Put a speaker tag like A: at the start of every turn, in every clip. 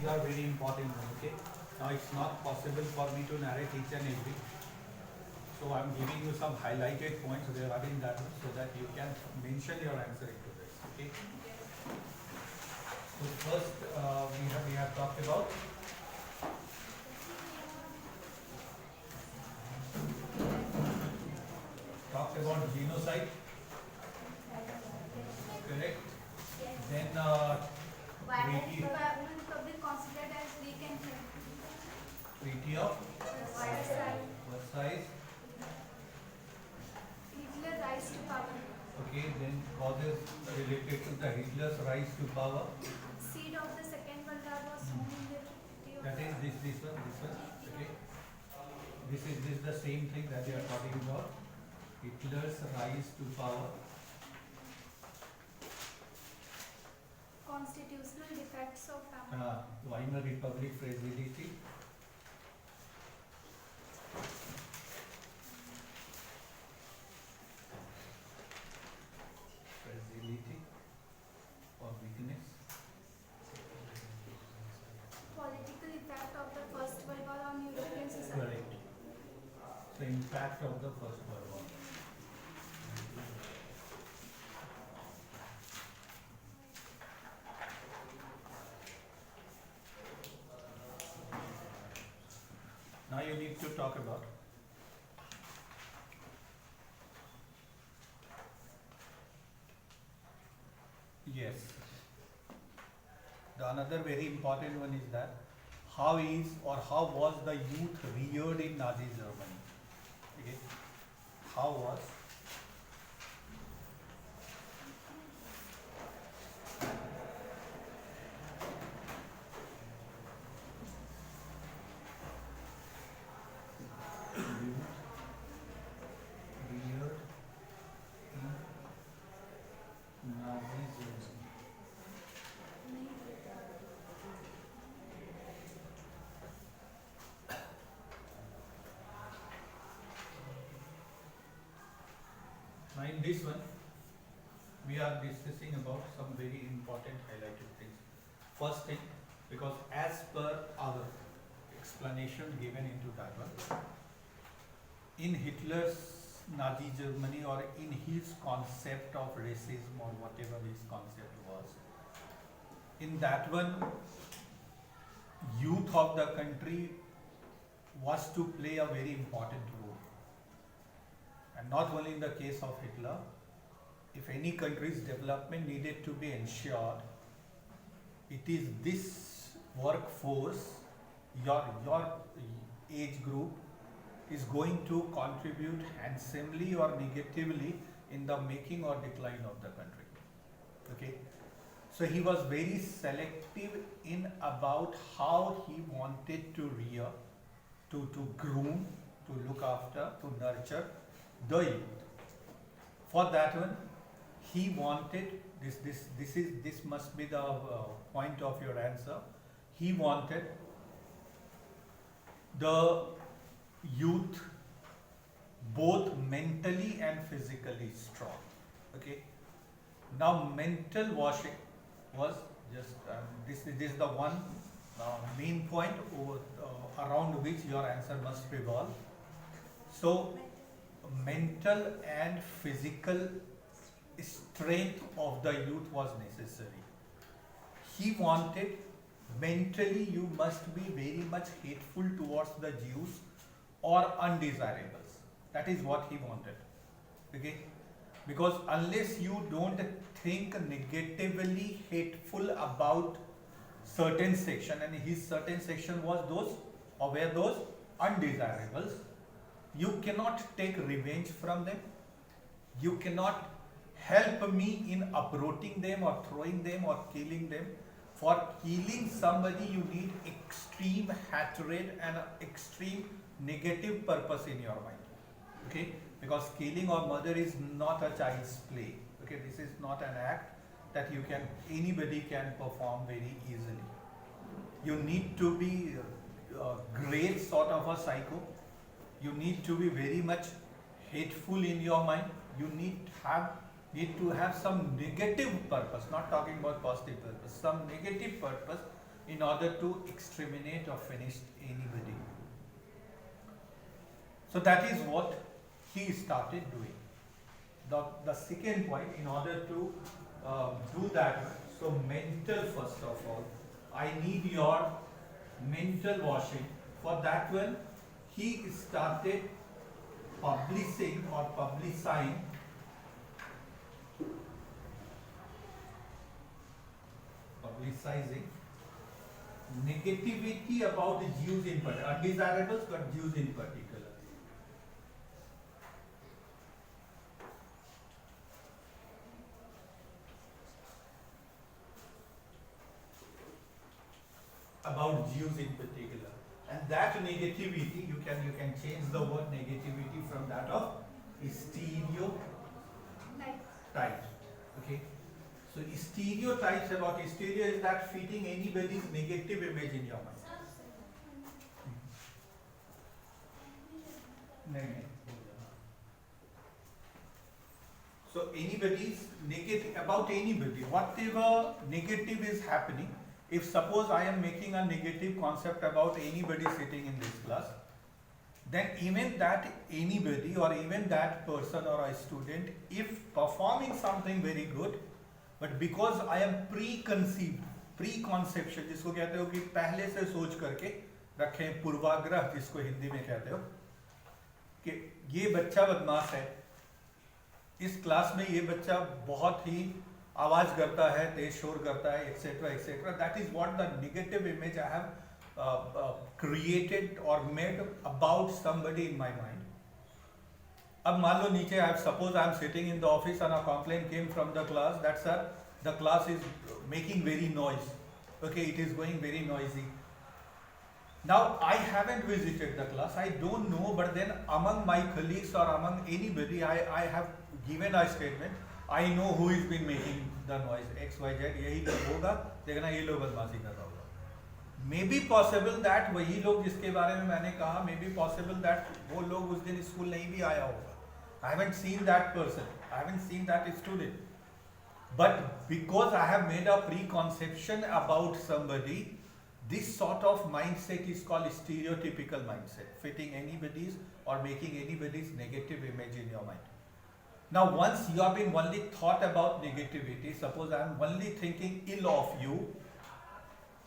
A: are very important. Okay. Now it's not possible for me to narrate each and every. So I'm giving you some highlighted points regarding that one so that you can mention your answer into this. Okay. So first we have talked about genocide, correct? Then
B: Why is
A: treaty,
B: the Republic considered as weak and fair?
A: treaty of
B: Versailles.
A: Versailles.
B: Hitler rise to power.
A: Okay, then causes related to the Hitler's rise to power.
B: Seed of the Second World War was sown in the Treaty of
A: That is this one. Okay, this is the same thing that they are talking about. Hitler's rise to power.
B: Constitutional defects of family.
A: Weimar Republic fragility. Fragility or weakness.
B: Political effect of the First World War on European society.
A: Correct. The impact of the First World War. Now you need to talk about yes. The another very important one is that how is or how was the youth reared in Nazi Germany? Okay. How was reared in Nazi Germany? Now in this one, we are discussing about some very important highlighted things. First thing, because as per our explanation given into that one, in Hitler's Nazi Germany or in his concept of racism or whatever his concept was, in that one, youth of the country was to play a very important role. And not only in the case of Hitler, if any country's development needed to be ensured, it is this workforce, your age group, is going to contribute handsomely or negatively in the making or decline of the country. Okay, so he was very selective in about how he wanted to rear, to groom, to look after, to nurture the youth. For that one, he wanted this must be the point of your answer. He wanted the youth both mentally and physically strong. Okay. Now mental washing was just this is the one main point around which your answer must revolve. So mental and physical strength of the youth was necessary. He wanted mentally you must be very much hateful towards the Jews or undesirables. That is what he wanted. Okay? Because unless you don't think negatively hateful about certain section, and his certain section was those or were those undesirables, you cannot take revenge from them. You cannot help me in uprooting them or throwing them or killing them. For killing somebody, you need extreme hatred and extreme negative purpose in your mind. Okay? Because killing or murder is not a child's play. Okay? This is not an act that anybody can perform very easily. You need to be a great sort of a psycho. You need to be very much hateful in your mind. You need to have some negative purpose, not talking about positive purpose, some negative purpose in order to exterminate or finish anybody. So that is what he started doing. The second point, in order to do that, so mental first of all, I need your mental washing. For that one, he started publishing or publicizing negativity about the Jews in particular, undesirables, but Jews in particular. About Jews in particular, and that negativity you can change the word negativity from that of stereotype. Okay, so stereotypes about stereo is that fitting anybody's negative image in your mind. So anybody's negative about anybody, whatever negative is happening. If suppose I am making a negative concept about anybody sitting in this class, then even that anybody or even that person or a student, if performing something very good, but because I am preconceived, preconception जिसको कहते हो कि पहले से सोच करके रखे, पूर्वाग्रह जिसको हिंदी में कहते हो, कि ये बच्चा बदमाश है, इस क्लास में ये बच्चा बहुत ही आवाज करता है, तेज शोर करता है, etcetera etcetera. That is what the negative image I have created or made about somebody in my mind. अब मान लो नीचे, I suppose I am sitting in the office and a complaint came from the class that sir, the class is making very noise. Okay, it is going very noisy. Now I haven't visited the class, I don't know, but then among my colleagues or among anybody, I have given a statement. I know who has been making the noise, X, Y, Z, यही लोग होगा, देखना ये लोग बदमाशी कर रहा होगा. May be possible that वही लोग जिसके बारे में मैंने कहा, may be possible that वो लोग उस दिन स्कूल नहीं भी आया होगा. I haven't seen that person, I haven't seen that student. But because I have made a preconception about somebody, this sort of mindset is called stereotypical mindset, fitting anybody's or making anybody's negative image in your mind. Now once you have been only thought about negativity, suppose I am only thinking ill of you,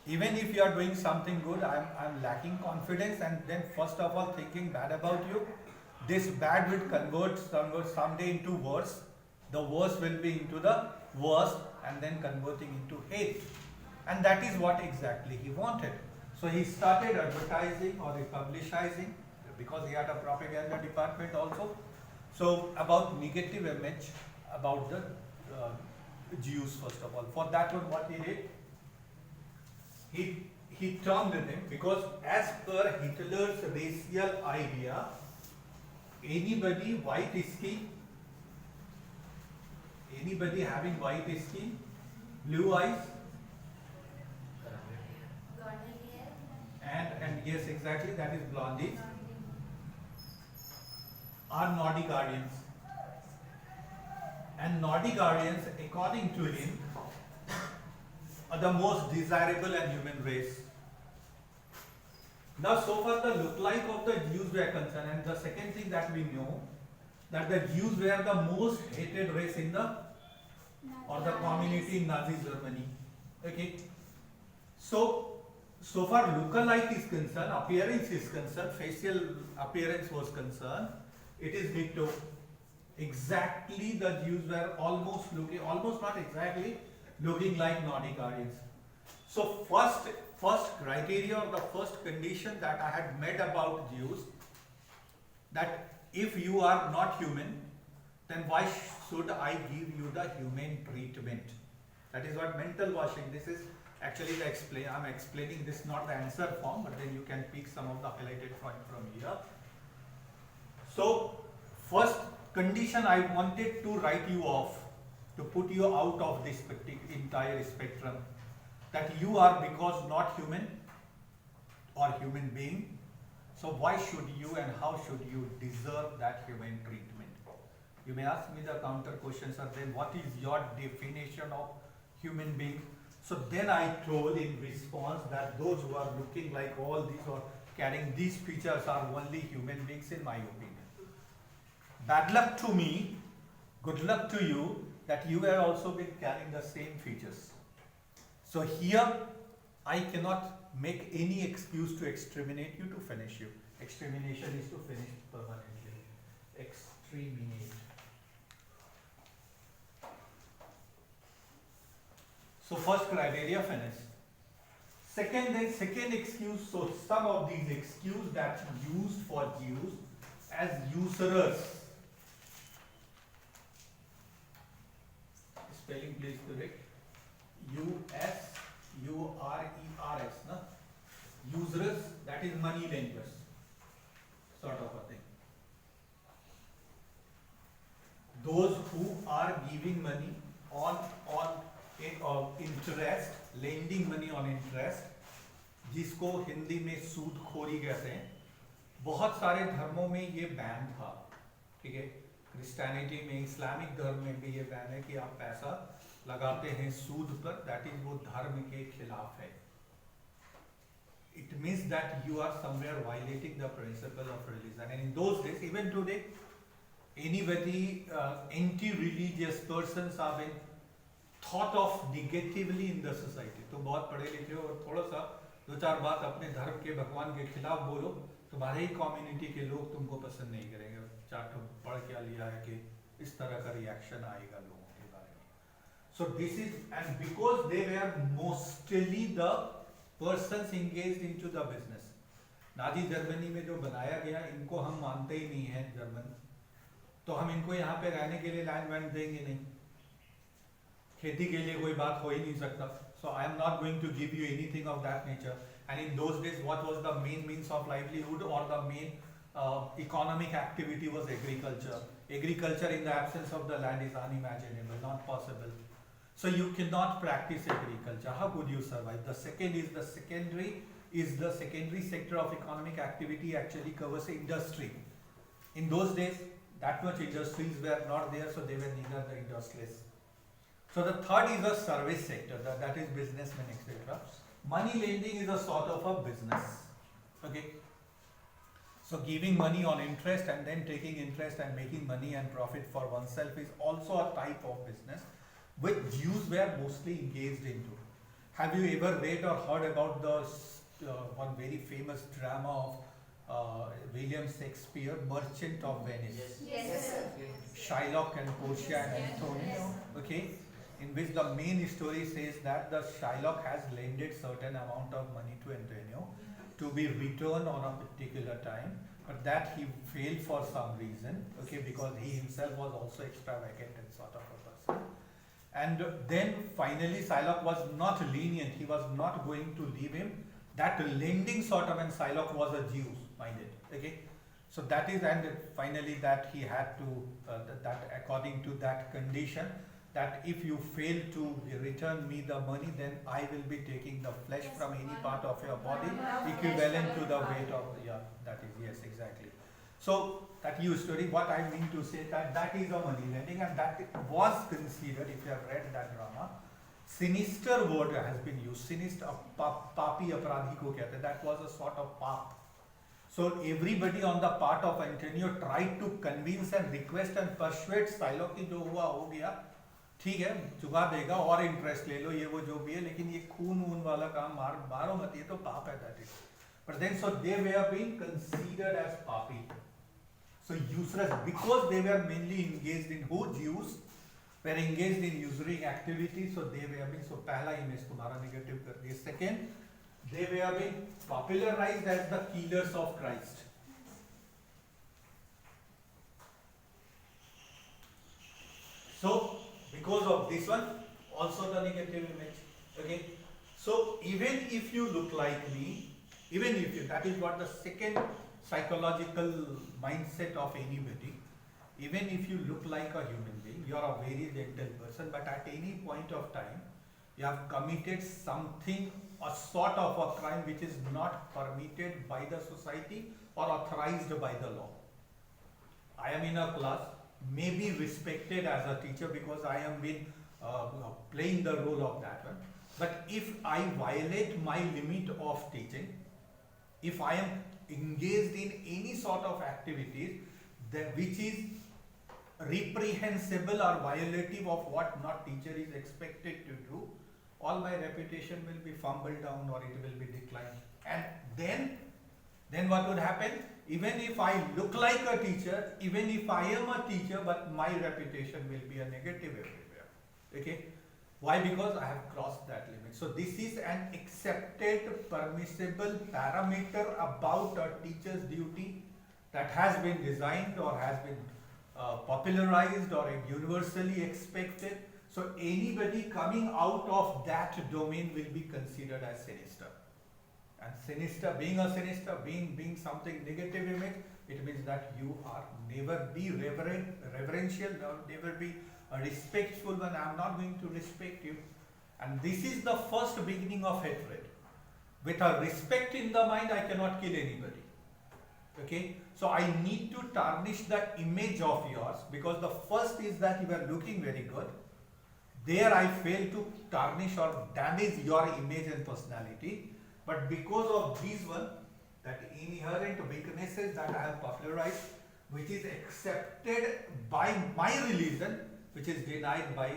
A: even if you are doing something good, I am lacking confidence, and then first of all thinking bad about you, this bad will convert someday into worse, the worst will be into the worst, and then converting into hate. And that is what exactly he wanted. So he started advertising or publicizing, because he had a propaganda department also. So about negative image about the Jews first of all. For that one, what he did, he termed them, because as per Hitler's racial idea, anybody white skin, anybody having white skin, blue eyes, and yes, exactly, that is blondies, are Nordic Guardians. And Nordic Guardians, according to him, are the most desirable and human race. Now, so far the look-like of the Jews were concerned, and the second thing that we know, that the Jews were the most hated race in the, or the community in Nazi Germany. Okay. So far look-alike is concerned, appearance is concerned, facial appearance was concerned, it is ditto. Exactly, the Jews were almost not exactly, looking like Nordic Guardians. So first criteria, or the first condition that I had made about Jews, that if you are not human, then why should I give you the human treatment? That is what mental washing. This is actually the I'm explaining this, not the answer form, but then you can pick some of the highlighted point from here. So first condition, I wanted to write you off, to put you out of this entire spectrum, that you are because not human or human being. So why should you and how should you deserve that human treatment? You may ask me the counter question, sir, then what is your definition of human being? So then I told in response that those who are looking like all these or carrying these features are only human beings in my opinion. Bad luck to me, good luck to you that you have also been carrying the same features. So here I cannot make any excuse to exterminate you to finish you. Extermination is to finish permanently. Exterminate. So first criteria finished. Second excuse, so some of these excuse that used for Jews as usurers. Spelling please correct. U-S-U-R-E-R-S, na? Usurers, that is money lenders, sort of a thing. Those who are giving money on interest, lending money on interest, जिसको हिंदी में सूदखोरी कहते हैं. बहुत सारे धर्मों में ये ban था, ठीक है. क्रिश्चियनिटी में, इस्लामिक धर्म में भी ये बैन है कि आप पैसा लगाते हैं सूद पर, दैट इज वो धर्म के खिलाफ है. It means that you are somewhere violating the principle of religion. And in those days, even today, anybody, anti-religious persons have been thought of negatively in the society. तो बहुत पढ़े लिखे हो और थोड़ा सा दो चार बात अपने धर्म के भगवान के खिलाफ बोलो, तुम्हारे ही कम्युनिटी के लोग तुमको पसंद नहीं करेंगे. चार पढ़ क्या लिया है कि इस तरह का रिएक्शन आएगा लोगों के बारे में. So this is, and because they were mostly the persons engaged into the business. Nazi Germany में जो बनाया गया, इनको हम मानते ही नहीं है जर्मन, तो हम इनको यहाँ पे रहने के लिए लैंड वैंड देंगे नहीं, खेती के लिए कोई बात हो ही नहीं सकता. So I am not going to give you anything of that nature. And in those days, what was the main means of livelihood or the main economic activity was agriculture. Agriculture in the absence of the land is unimaginable, not possible. So you cannot practice agriculture. How could you survive? The secondary sector of economic activity actually covers industry. In those days, that much industries were not there, so they were neither the industrialists. So the third is the service sector, that is businessmen, etc. Money lending is a sort of a business. Okay. So giving money on interest and then taking interest and making money and profit for oneself is also a type of business which Jews were mostly engaged into. Have you ever read or heard about the one very famous drama of William Shakespeare, Merchant of Venice?
B: Yes, sir.
A: Shylock and Portia and Antonio, okay, in which the main story says that the Shylock has lended certain amount of money to Antonio to be returned on a particular time, but that he failed for some reason, okay, because he himself was also extravagant and sort of a person. And then finally Shylock was not lenient, he was not going to leave him. That lending sort of, and Shylock was a Jew minded, okay. So that is, and finally that he had to, that according to that condition, that if you fail to return me the money, then I will be taking the flesh from any part of your body equivalent to the weight of, yeah, that is, yes, exactly. So that you story, what I mean to say that is a money lending, and that was considered, if you have read that drama, sinister word has been used, sinister, papi aparadhi ko kehte, that was a sort of pap. So everybody on the part of Antonio tried to convince and request and persuade Shylock कि जो हुआ हो गया, ठीक है, चुका देगा और इंटरेस्ट ले लो, ये वो जो भी है, लेकिन ये खून वून वाला काम मारो मत, ये तो पाप है, that is. But then so they were being considered as papi. So usurers, because they were mainly engaged in, who Jews were engaged in usuring activities, so they were being, so पहला image तुम्हारा negative कर दिया. Second, they were being popularized as the killers of Christ. So because of this one, also the negative image. Okay. So even if you look like me, even if you, that is what the second psychological mindset of anybody. Even if you look like a human being, you are a very gentle person, but at any point of time, you have committed something, a sort of a crime which is not permitted by the society or authorized by the law. I am in a class, may be respected as a teacher because I am been playing the role of that one. But if I violate my limit of teaching, if I am engaged in any sort of activities that which is reprehensible or violative of what not teacher is expected to do, all my reputation will be fumbled down or it will be declined. And then what would happen? Even if I look like a teacher, even if I am a teacher, but my reputation will be a negative everywhere. Okay? Why? Because I have crossed that limit. So this is an accepted, permissible parameter about a teacher's duty that has been designed or has been popularized or universally expected. So anybody coming out of that domain will be considered as sinister. And sinister, being something negative image, it means that you are never be reverential, never be respectful when I am not going to respect you. And this is the first beginning of hatred. With a respect in the mind, I cannot kill anybody. Okay? So I need to tarnish the image of yours, because the first is that you are looking very good. There I fail to tarnish or damage your image and personality. But because of these one, that inherent weaknesses that I have popularized, which is accepted by my religion, which is denied by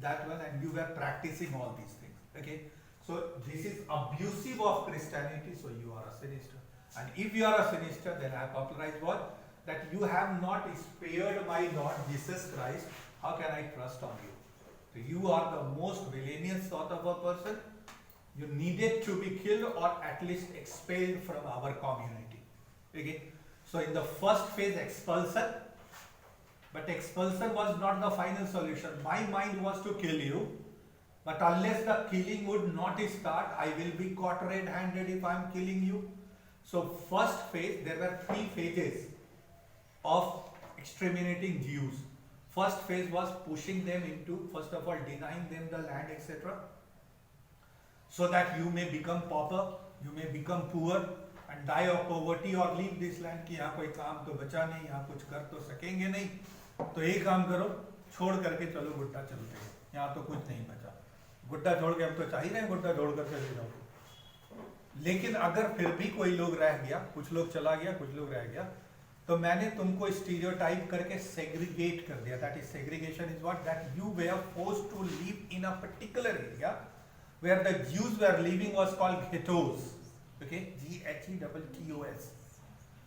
A: that one, and you were practicing all these things. Okay? So this is abusive of Christianity, so you are a sinister. And if you are a sinister, then I have popularized what? That you have not spared my Lord Jesus Christ. How can I trust on you? So you are the most villainous sort of a person. You needed to be killed or at least expelled from our community. Okay? So in the first phase, expulsion. But expulsion was not the final solution. My mind was to kill you. But unless the killing would not start, I will be caught red-handed if I am killing you. So first phase, there were 3 phases of exterminating Jews. First phase was pushing them into, first of all, denying them the land, etc. So that you may become pauper, you may become poor and die of poverty or leave this land कि यहाँ कोई काम तो बचा नहीं, यहाँ कुछ कर तो सकेंगे नहीं, तो एक काम करो, छोड़ करके चलो गुड्डा चलते हैं, यहाँ तो कुछ नहीं बचा, गुड्डा छोड़ के अब तो चाह ही रहे हैं गुड्डा छोड़ कर चले जाओ। लेकिन अगर फिर भी कोई लोग रह गया, कुछ लोग चला गया, कुछ लोग रह गया, तो मैंने तुमको स्टीरियोटाइप करके सेग्रीगेट कर दिया। That is segregation is what? That you we are forced to live in a particular area where the Jews were living was called ghettos. Okay? Ghettos.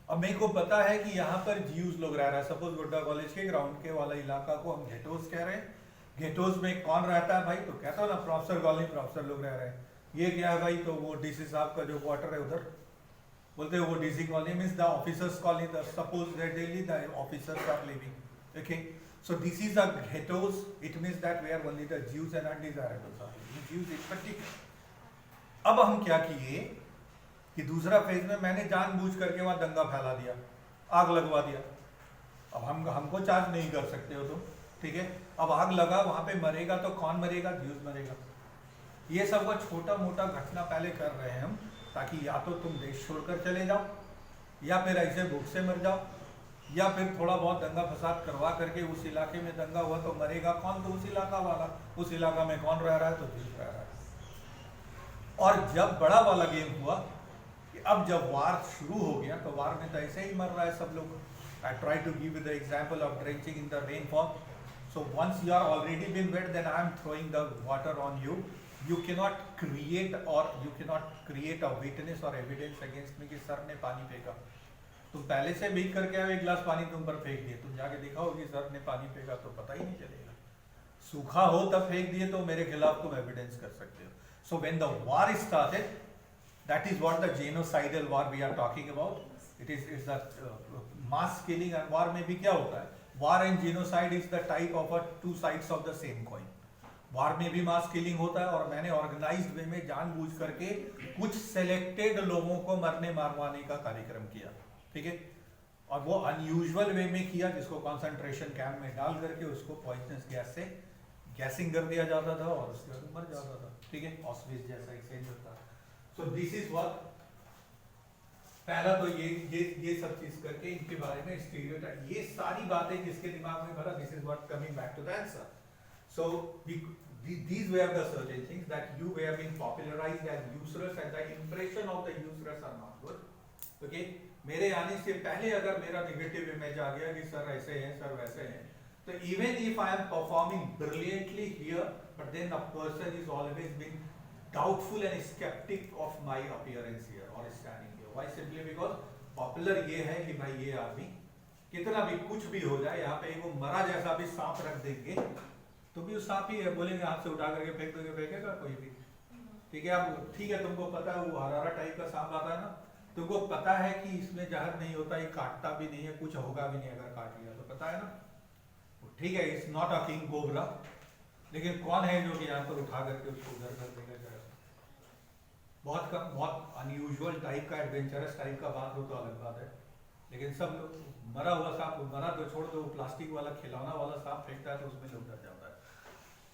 A: अब मेरे को पता है कि यहाँ पर Jews लोग रह रहा है। सपोज गुड्डा कॉलेज के ग्राउंड के वाला इलाका को हम ghettos कह रहे हैं। ghettos में कौन रहता है भाई? तो कहता है ना प्रोफेसर कॉलोनी, प्रोफेसर लोग रह रहे हैं। ये क्या है भाई? तो वो डीसी साहब का जो क्वार्टर है उधर, बोलते हैं वो DC colony means the officers colony, the suppose that daily the officers are living. Okay? So this is a ghettos. It means that where only the Jews and undesirables are. Jews in particular. अब हम क्या किए कि दूसरा phase में मैंने जानबूझ करके वहां दंगा फैला दिया, आग लगवा दिया। अब हमको चार्ज नहीं कर सकते हो तुम, ठीक है? अब आग लगा, वहां पे मरेगा तो कौन मरेगा? ज्यूज मरेगा। ये सब वो छोटा मोटा घटना पहले कर रहे हैं हम, ताकि या तो तुम देश छोड़कर चले जाओ, या फिर ऐसे भूख से मर जाओ, या फिर थोड़ा बहुत दंगा फसाद करवा करके उस इलाके में दंगा हुआ तो मरेगा कौन? तो उस इलाका वाला। उस इलाका में कौन रह रहा है? तो जीव रह रहा है। और जब बड़ा वाला गेम हुआ कि अब जब वार शुरू हो गया, तो वार में तो ऐसे ही मर रहा है सब लोग। I try to give the example of drenching in the rainfall. So once you are already been wet, then I am throwing the water on you. You cannot create a witness or evidence against me कि sir ने पानी फेंका। तुम पहले से भीग करके आए, एक गिलास पानी तुम पर फेंक दिए, तुम जाके दिखाओ कि सर ने पानी फेंका, तो पता ही नहीं चलेगा। सूखा हो तब फेंक दिए तो मेरे खिलाफ तुम एविडेंस कर सकते हो। So when the war started, that is what the genocidal war we are talking about. It's the mass killing. And war में भी क्या होता है? War and genocide is the type of two sides of the same coin. War में भी mass killing होता है, और मैंने ऑर्गेनाइज्ड वे में जानबूझ करके कुछ सेलेक्टेड लोगों को मरने मारवाने का कार्यक्रम किया, ठीक है? और वो अनयूजुअल वे में किया, जिसको कंसंट्रेशन कैंप में डाल करके उसको पॉइजनस गैस से गैसिंग कर दिया जाता था और उसके बाद मर जाता था, ठीक है? ऑस्विच जैसा एक्सचेंज होता। सो दिस इज व्हाट, पहला तो ये सब चीज करके इनके बारे में स्टीरियोटाइप, ये सारी बातें जिसके दिमाग में भरा, this is what coming back to the answer. So these were the certain things that you were being popularized as useless and the impression of the useless are not good. Okay, मेरे आने से पहले अगर मेरा negative image आ गया कि sir ऐसे हैं सर वैसे हैं, तो even if I am performing brilliantly here, but then a person is always being doubtful and skeptic of my appearance here or standing here. Why? Simply because popular ये है कि भाई ये आदमी कितना भी कुछ भी हो जाए, यहाँ पे वो मरा जैसा भी सांप रख देंगे तो भी वो सांप ही है, बोलेंगे हाथ से उठा करके फेंक दोगे, फेंकेगा कोई भी, ठीक है। अब ठीक है, तुमको पता है वो हरारा टाइप का सांप आता है ना, तुमको पता है कि इसमें जहर नहीं होता, ये काटता भी नहीं है, कुछ होगा भी नहीं अगर काट लिया तो, पता है ना, ठीक है। It's not a king cobra, लेकिन कौन है जो कि यहाँ पर उठा करके उसको उधर कर देगा जहर? बहुत अनयूजुअल टाइप का, एडवेंचरस टाइप का बात हो तो अलग बात है, लेकिन सब मरा हुआ सांप, मरा तो छोड़ दो, प्लास्टिक वाला खिलौना वाला सांप फेंकता है तो उसमें लोग डर जाता है।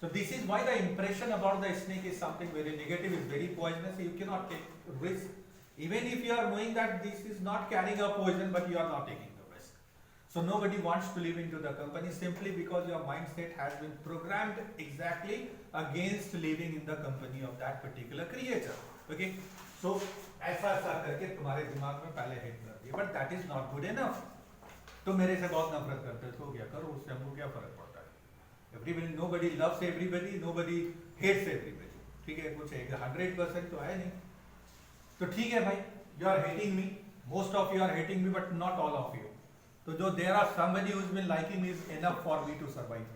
A: So this is why the impression about the snake is something very negative, is very poisonous. You cannot take risk, even if you are knowing that this is not carrying a poison, but you are not taking the risk. So nobody wants to live into the company simply because your mindset has been programmed exactly against living in the company of that particular creature. Okay, so ऐसा करके तुम्हारे दिमाग में पहले hit कर दिया, but that is not good enough. तो मेरे से बहुत नफरत करते हो, क्या करो, उससे हमको क्या फर्क पड़ता है? Everybody, nobody loves everybody, nobody hates everybody. ठीक है, कुछ 100% तो है नहीं, तो ठीक है भाई, you are hating me, most of you are hating me, but not all of you. तो जो there are somebody who has been liking me is enough for me to survive.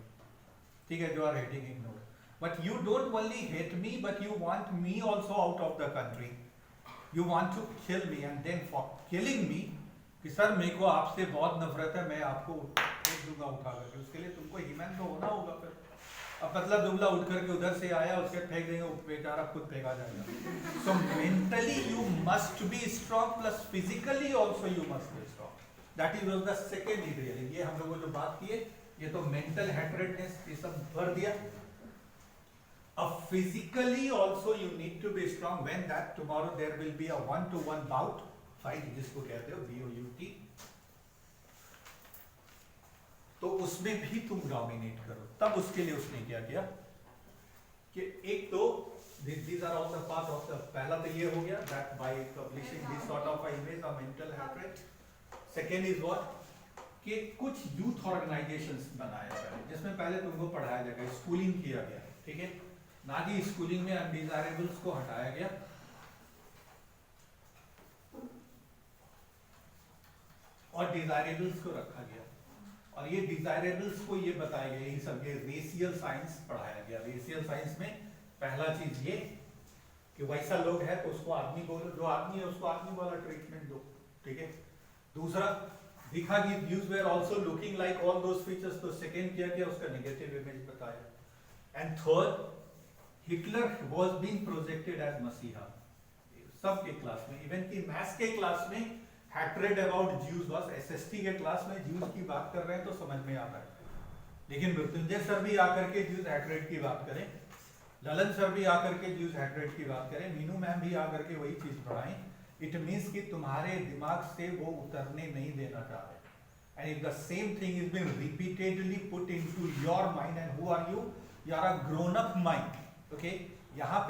A: ठीक है, जो are hating, ignore. But you don't only hate me, but you want me also out of the country. You want to kill me, and then for killing me, कि sir मेरे को आपसे बहुत नफरत है, मैं आपको फेंक दूंगा उठा करके, उसके लिए तुमको ह्यूमन तो होना होगा फिर। अब पतला दुबला उठ करके उधर से आया, उसके फेंक देंगे, बेचारा खुद फेंका जाएगा। सो mentally you must be strong, plus physically also you must be strong. That is the second ingredient. ये हम लोगों जो बात की है, ये तो मेंटल हेट्रेडनेस ये सब भर दिया। Physically also you need to be strong, when that tomorrow there will be a one-to-one bout fight, जिसको कहते हो BOUT, तो उसमें भी तुम डोमिनेट करो। तब उसके लिए उसने क्या किया कि एक तो these are all the part of the, पहला तो ये हो गया that by publishing this sort of image of mental hatred. Second is what, कि कुछ youth organizations बनाया गया जिसमें पहले तुमको पढ़ाया जाएगा, स्कूलिंग किया गया, ठीक है ना जी। स्कूलिंग में अनडिजायरेबल्स को हटाया गया और डिजायरेबल्स को रखा गया, और ये डिजायरेबल्स को ये बताया गया, इन सब ये रेशियल साइंस पढ़ाया गया। रेशियल साइंस में पहला चीज ये कि वैसा लोग है तो उसको आदमी बोलो, जो आदमी है उसको आदमी वाला ट्रीटमेंट दो, ठीक है। दूसरा दिखा कि views were also looking like all those features, तो सेकंड क्या किया, उसका नेगेटिव इमेज बताया। And third, Hitler was being projected as मसीहा सबके क्लास में, इवन की मैथ्स के क्लास में hatred about Jews was, SST के क्लास में ज्यूज की बात कर रहे हैं तो समझ में आता है, लेकिन मृत्युंजय सर भी आकर के ज्यूज हैट्रेड की बात करें, ललन सर भी आकर के ज्यूज हैट्रेड की बात करें, मीनू मैम भी आकर के वही चीज पढ़ाएं, इट मींस कि तुम्हारे दिमाग से वो उतरने नहीं देना चाह रहे। And if the same thing is being repeatedly put into your mind, and who are you, you are a grown up mind, okay. यहाँ